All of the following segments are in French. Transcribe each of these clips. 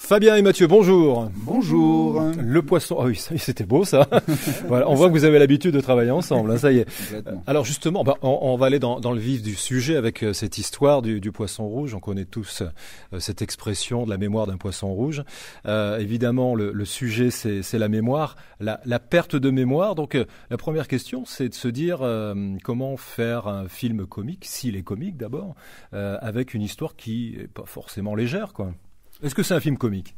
Fabien et Mathieu, bonjour. Bonjour. Le poisson. Ah oui, c'était beau ça. Voilà, on voit que vous avez l'habitude de travailler ensemble, hein, ça y est. Alors justement, on va aller dans le vif du sujet avec cette histoire du poisson rouge. On connaît tous cette expression de la mémoire d'un poisson rouge. Évidemment, le sujet, c'est la mémoire, la perte de mémoire. Donc la première question, c'est de se dire comment faire un film comique, s'il est comique d'abord, avec une histoire qui est pas forcément légère, quoi. Est-ce que c'est un film comique ?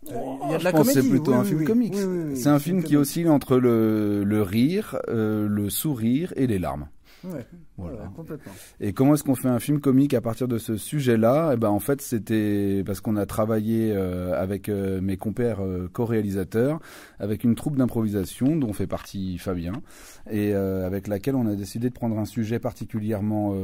Il y a de la comédie. C'est plutôt un film comique. Oui, c'est un film qui oscille entre le rire, le sourire et les larmes. Ouais, voilà, complètement. Et comment est-ce qu'on fait un film comique à partir de ce sujet-là ? Eh ben, en fait, c'était parce qu'on a travaillé avec mes compères co-réalisateurs, avec une troupe d'improvisation dont fait partie Fabien, et avec laquelle on a décidé de prendre un sujet particulièrement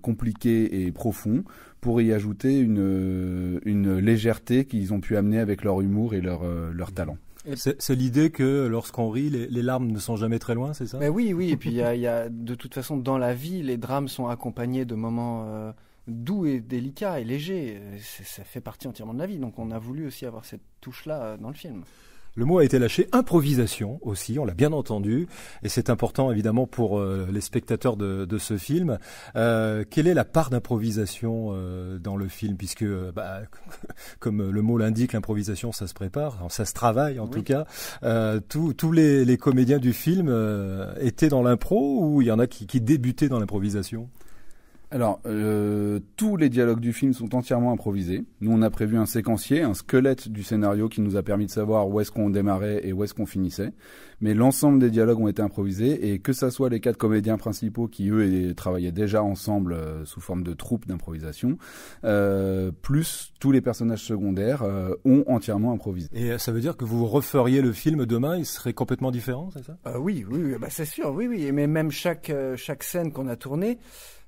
compliqué et profond pour y ajouter une légèreté qu'ils ont pu amener avec leur humour et leur talent. C'est l'idée que lorsqu'on rit, les larmes ne sont jamais très loin, c'est ça ? Mais oui, et puis il y a de toute façon dans la vie, les drames sont accompagnés de moments doux et délicats et légers. Ça fait partie entièrement de la vie, donc on a voulu aussi avoir cette touche-là dans le film. Le mot a été lâché, improvisation aussi, on l'a bien entendu, et c'est important évidemment pour les spectateurs de ce film. Quelle est la part d'improvisation dans le film, puisque comme le mot l'indique, l'improvisation ça se prépare, ça se travaille en tout cas. Tous les comédiens du film étaient dans l'impro, ou il y en a qui débutaient dans l'improvisation ? Alors, tous les dialogues du film sont entièrement improvisés. Nous, on a prévu un séquencier, un squelette du scénario qui nous a permis de savoir où est-ce qu'on démarrait et où est-ce qu'on finissait. Mais l'ensemble des dialogues ont été improvisés, et que ça soit les 4 comédiens principaux qui, eux, travaillaient déjà ensemble sous forme de troupe d'improvisation, plus tous les personnages secondaires ont entièrement improvisé. Et ça veut dire que vous referiez le film demain, il serait complètement différent, c'est ça ? Oui, c'est sûr, oui. Mais même chaque scène qu'on a tournée,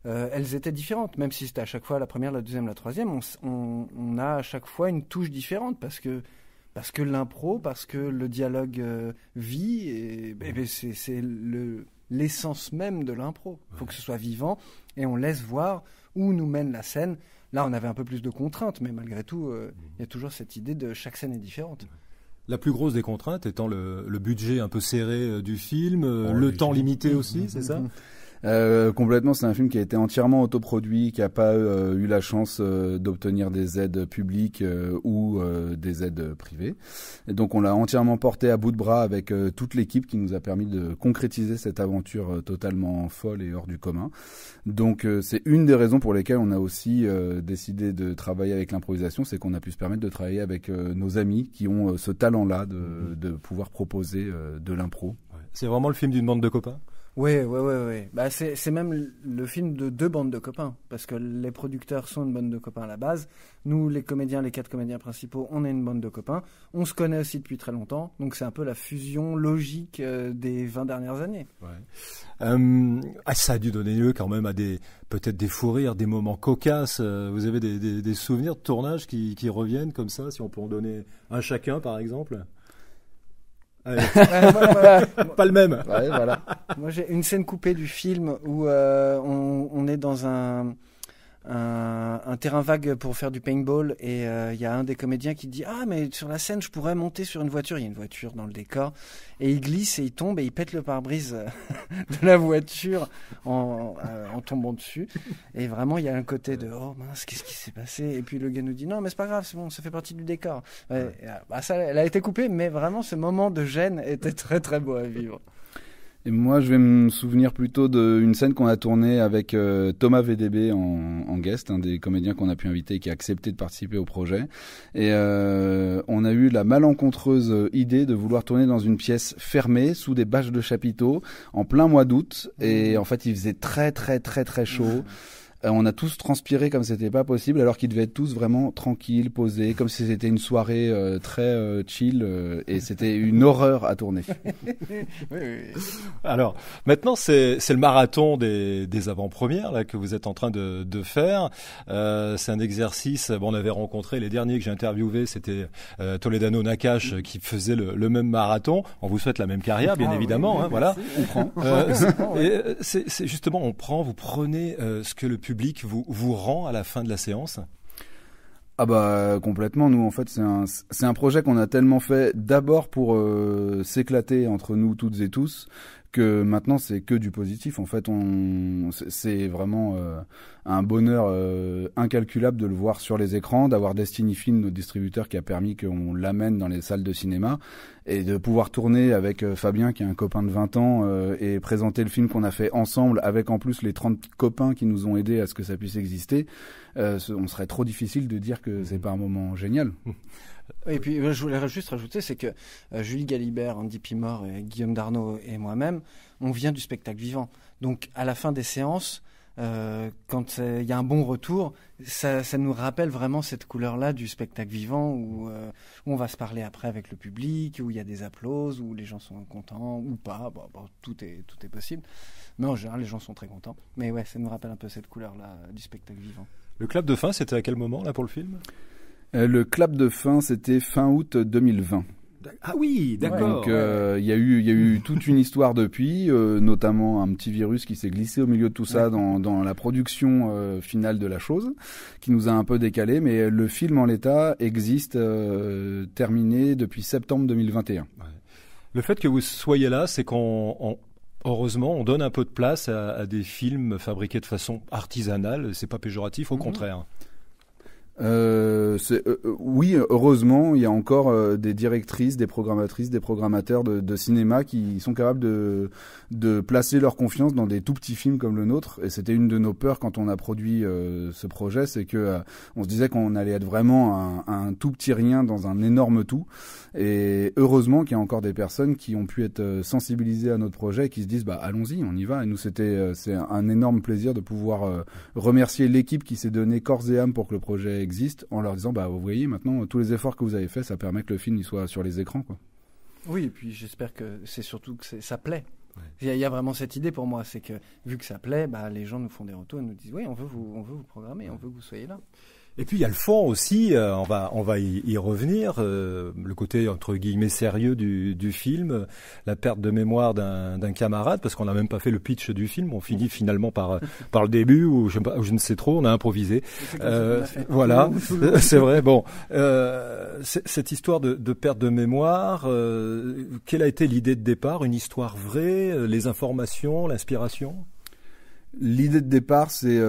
elles étaient différentes, même si c'était à chaque fois la première, la deuxième, la troisième, on a à chaque fois une touche différente parce que l'impro, parce que le dialogue vit, et c'est l'essence même de l'impro. Il faut que ce soit vivant et on laisse voir où nous mène la scène. Là, on avait un peu plus de contraintes, mais malgré tout, il y a toujours cette idée de chaque scène est différente. La plus grosse des contraintes étant le budget un peu serré du film, le temps limité aussi, c'est ça ? Complètement, c'est un film qui a été entièrement autoproduit, qui n'a pas eu la chance d'obtenir des aides publiques ou des aides privées. Et donc on l'a entièrement porté à bout de bras avec toute l'équipe qui nous a permis de concrétiser cette aventure totalement folle et hors du commun. Donc c'est une des raisons pour lesquelles on a aussi décidé de travailler avec l'improvisation, c'est qu'on a pu se permettre de travailler avec nos amis qui ont ce talent-là de pouvoir proposer de l'impro. C'est vraiment le film d'une bande de copains ? Oui. C'est même le film de 2 bandes de copains, parce que les producteurs sont une bande de copains à la base. Nous, les 4 comédiens principaux, on est une bande de copains. On se connaît aussi depuis très longtemps, donc c'est un peu la fusion logique des 20 dernières années. Ouais. Ça a dû donner lieu quand même à peut-être des fous rires, des moments cocasses. Vous avez des souvenirs de tournage qui reviennent comme ça, si on peut en donner un chacun par exemple ? Pas le même. Ouais, voilà. Moi, j'ai une scène coupée du film où on est dans un terrain vague pour faire du paintball, et il y a un des comédiens qui dit mais sur la scène je pourrais monter sur une voiture. Il y a une voiture dans le décor et il glisse et il tombe et il pète le pare-brise de la voiture en tombant dessus, et vraiment il y a un côté de oh mince, qu'est-ce qui s'est passé, et puis le gars nous dit non mais c'est pas grave, c'est bon, ça fait partie du décor. Ça, elle a été coupée, mais vraiment ce moment de gêne était très très beau à vivre. Et moi, je vais me souvenir plutôt d'une scène qu'on a tournée avec Thomas VDB en guest, un des comédiens qu'on a pu inviter et qui a accepté de participer au projet. Et on a eu la malencontreuse idée de vouloir tourner dans une pièce fermée, sous des bâches de chapiteaux, en plein mois d'août. Et en fait, il faisait très très très très chaud. On a tous transpiré comme c'était pas possible, alors qu'ils devaient être tous vraiment tranquilles, posés, comme si c'était une soirée très chill, et c'était une horreur à tourner. Oui. Alors, maintenant, c'est le marathon des avant-premières là que vous êtes en train de faire. C'est un exercice. Bon, on avait rencontré les derniers que j'ai interviewés, c'était Toledano Nakash qui faisait le même marathon. On vous souhaite la même carrière, bien évidemment. Oui, voilà. On prend. C'est justement, vous prenez ce que le public vous rend à la fin de la séance. Ah bah complètement. Nous en fait c'est un projet qu'on a tellement fait d'abord pour s'éclater entre nous toutes et tous que maintenant c'est que du positif. En fait c'est vraiment un bonheur incalculable de le voir sur les écrans, d'avoir Destiny Film, notre distributeur, qui a permis qu'on l'amène dans les salles de cinéma et de pouvoir tourner avec Fabien qui est un copain de 20 ans et présenter le film qu'on a fait ensemble avec en plus les 30 copains qui nous ont aidés à ce que ça puisse exister. On serait trop difficile de dire que c'est pas un moment génial. Et puis je voulais juste rajouter, c'est que Julie Galibert, Andy Pimor, et Guillaume Darnaud et moi-même, on vient du spectacle vivant. Donc à la fin des séances, quand il y a un bon retour, ça nous rappelle vraiment cette couleur-là du spectacle vivant où on va se parler après avec le public, où il y a des applauses, où les gens sont contents ou pas. Bon, tout est possible. Mais en général, les gens sont très contents. Mais ouais, ça nous rappelle un peu cette couleur-là du spectacle vivant. Le clap de fin, c'était à quel moment là pour le film ? Le clap de fin, c'était fin août 2020. Ah oui, d'accord. Donc il y a eu toute une histoire depuis, notamment un petit virus qui s'est glissé au milieu de tout ça dans la production finale de la chose, qui nous a un peu décalé, mais le film en l'état existe terminé depuis septembre 2021. Ouais. Le fait que vous soyez là, c'est heureusement, on donne un peu de place à des films fabriqués de façon artisanale. C'est pas péjoratif, au contraire. Oui, heureusement, il y a encore des directrices, des programmatrices, des programmateurs de cinéma qui sont capables de placer leur confiance dans des tout petits films comme le nôtre. Et c'était une de nos peurs quand on a produit ce projet, c'est que on se disait qu'on allait être vraiment un tout petit rien dans un énorme tout. Et heureusement qu'il y a encore des personnes qui ont pu être sensibilisées à notre projet et qui se disent bah allons-y, on y va. Et nous c'est un énorme plaisir de pouvoir remercier l'équipe qui s'est donné corps et âme pour que le projet existe, en leur disant bah vous voyez maintenant tous les efforts que vous avez faits, ça permet que le film il soit sur les écrans quoi. Oui, et puis j'espère que c'est surtout que ça plaît. Ouais. Il y a vraiment cette idée pour moi, c'est que vu que ça plaît, bah les gens nous font des retours et nous disent oui, on veut vous programmer, on veut que vous soyez là. Et puis il y a le fond aussi, on va y revenir, le côté entre guillemets sérieux du film, la perte de mémoire d'un camarade, parce qu'on n'a même pas fait le pitch du film, on finit finalement par le début ou je ne sais trop, on a improvisé. Voilà, c'est vrai. Bon, cette histoire de perte de mémoire, quelle a été l'idée de départ, une histoire vraie, les informations, l'inspiration ? L'idée de départ, c'est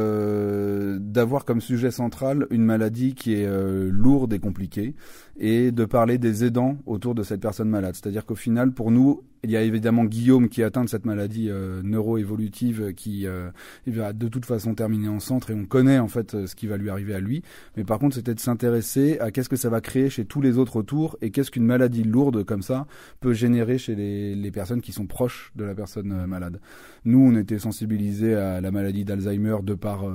d'avoir comme sujet central une maladie qui est lourde et compliquée et de parler des aidants autour de cette personne malade. C'est-à-dire qu'au final, pour nous, il y a évidemment Guillaume qui est atteint de cette maladie neuroévolutive qui il va de toute façon terminer en centre et on connaît en fait ce qui va lui arriver à lui. Mais par contre, c'était de s'intéresser à qu'est-ce que ça va créer chez tous les autres autour et qu'est-ce qu'une maladie lourde comme ça peut générer chez les personnes qui sont proches de la personne malade. Nous, on était sensibilisés à la maladie d'Alzheimer de par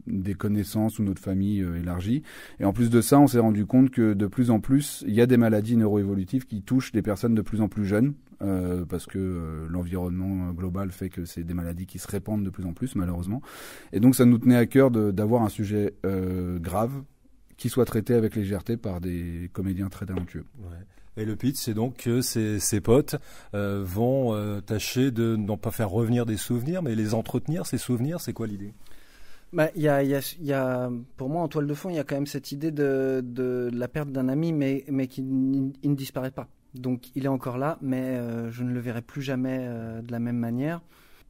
des connaissances ou notre famille élargie. Et en plus de ça, on s'est rendu compte que de plus en plus, il y a des maladies neuroévolutives qui touchent des personnes de plus en plus jeunes. Parce que l'environnement global fait que c'est des maladies qui se répandent de plus en plus malheureusement et donc ça nous tenait à cœur d'avoir un sujet grave qui soit traité avec légèreté par des comédiens très talentueux. Ouais. Et le pitch, c'est donc que ces potes vont tâcher de non pas faire revenir des souvenirs mais les entretenir, ces souvenirs. C'est quoi l'idée ? Bah, il y a, pour moi, en toile de fond, il y a quand même cette idée de la perte d'un ami, mais qui ne disparaît pas. Donc, il est encore là, mais je ne le verrai plus jamais de la même manière.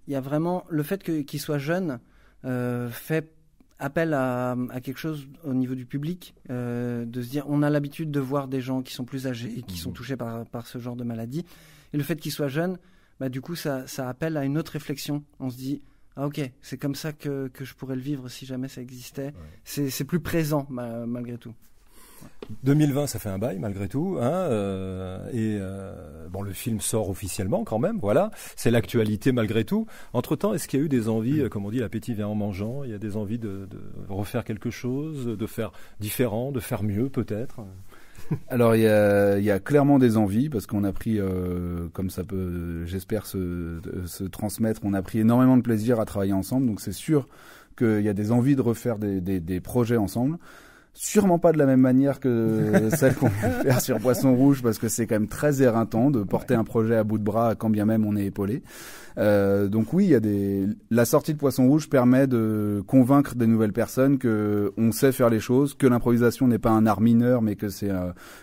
Il y a vraiment le fait qu'il soit jeune fait appel à quelque chose au niveau du public, de se dire, on a l'habitude de voir des gens qui sont plus âgés et qui sont touchés par ce genre de maladie. Et le fait qu'il soit jeune, bah, du coup, ça appelle à une autre réflexion. On se dit, ah ok, c'est comme ça que je pourrais le vivre si jamais ça existait. Ouais. C'est plus présent malgré tout. 2020, ça fait un bail malgré tout, hein, bon, le film sort officiellement quand même, voilà, c'est l'actualité malgré tout. Entre-temps, est-ce qu'il y a eu des envies, comme on dit, l'appétit vient en mangeant, il y a des envies de refaire quelque chose, de faire différent, de faire mieux peut-être? Alors il y a clairement des envies parce qu'on a pris, comme ça peut, j'espère se transmettre, on a pris énormément de plaisir à travailler ensemble, donc c'est sûr qu'il y a des envies de refaire des projets ensemble. Sûrement pas de la même manière que celle qu'on peut faire sur Poisson Rouge, parce que c'est quand même très éreintant de porter un projet à bout de bras quand bien même on est épaulé. Donc oui, il y a la sortie de Poisson Rouge permet de convaincre des nouvelles personnes que on sait faire les choses, que l'improvisation n'est pas un art mineur, mais que c'est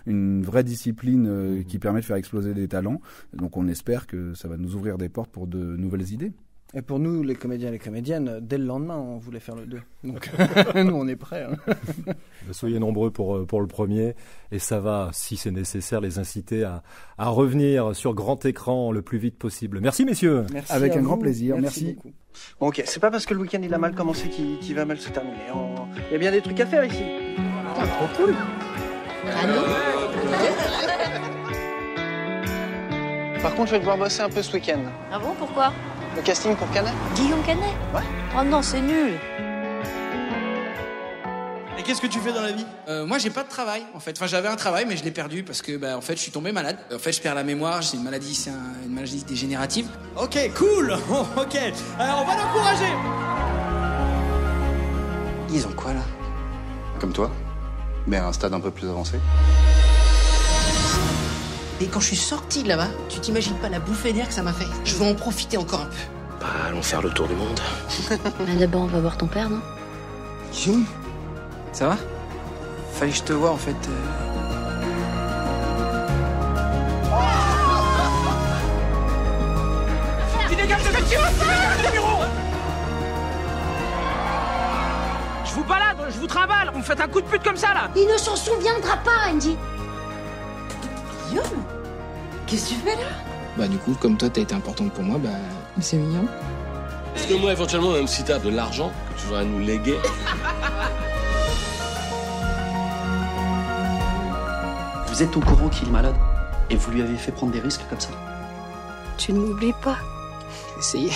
une vraie discipline qui permet de faire exploser des talents. Donc on espère que ça va nous ouvrir des portes pour de nouvelles idées. Et pour nous, les comédiens et les comédiennes, dès le lendemain, on voulait faire le 2. Donc, nous, on est prêts. Hein. Soyez nombreux pour le premier. Et ça va, si c'est nécessaire, les inciter à revenir sur grand écran le plus vite possible. Merci, messieurs. Merci avec un grand plaisir. Merci. Bon, ok, c'est pas parce que le week-end il a mal commencé qu'il va mal se terminer. Il y a bien des trucs à faire ici. Putain, trop cool. Allô. Par contre, je vais devoir bosser un peu ce week-end. Ah bon, pourquoi? Le casting pour Canet. Guillaume Canet? Ouais. Oh non, c'est nul. Et qu'est-ce que tu fais dans la vie? Moi, j'ai pas de travail, en fait. Enfin, j'avais un travail, mais je l'ai perdu parce que, en fait, je suis tombé malade. En fait, je perds la mémoire. C'est une maladie, une maladie dégénérative. Ok, cool. Ok. Alors, on va l'encourager. Ils ont quoi, là? Comme toi, mais à un stade un peu plus avancé. Et quand je suis sorti de là-bas, tu t'imagines pas la bouffée d'air que ça m'a fait. Je veux en profiter encore un peu. Bah, allons faire le tour du monde. D'abord, on va voir ton père, non? Guillaume, ça va? Fallait que je te voie, en fait. Tu dégages de cette le bureau. Je vous balade, je vous trimballe. On me fait un coup de pute comme ça, là. Il ne s'en souviendra pas, Andy. Guillaume, qu'est-ce que tu fais là? Bah, du coup, comme toi, t'as été importante pour moi, C'est mignon. Est-ce que moi, éventuellement, même si t'as de l'argent que tu voudrais nous léguer... Vous êtes au courant qu'il est malade et vous lui avez fait prendre des risques comme ça? Tu ne m'oublies pas. J'ai essayé.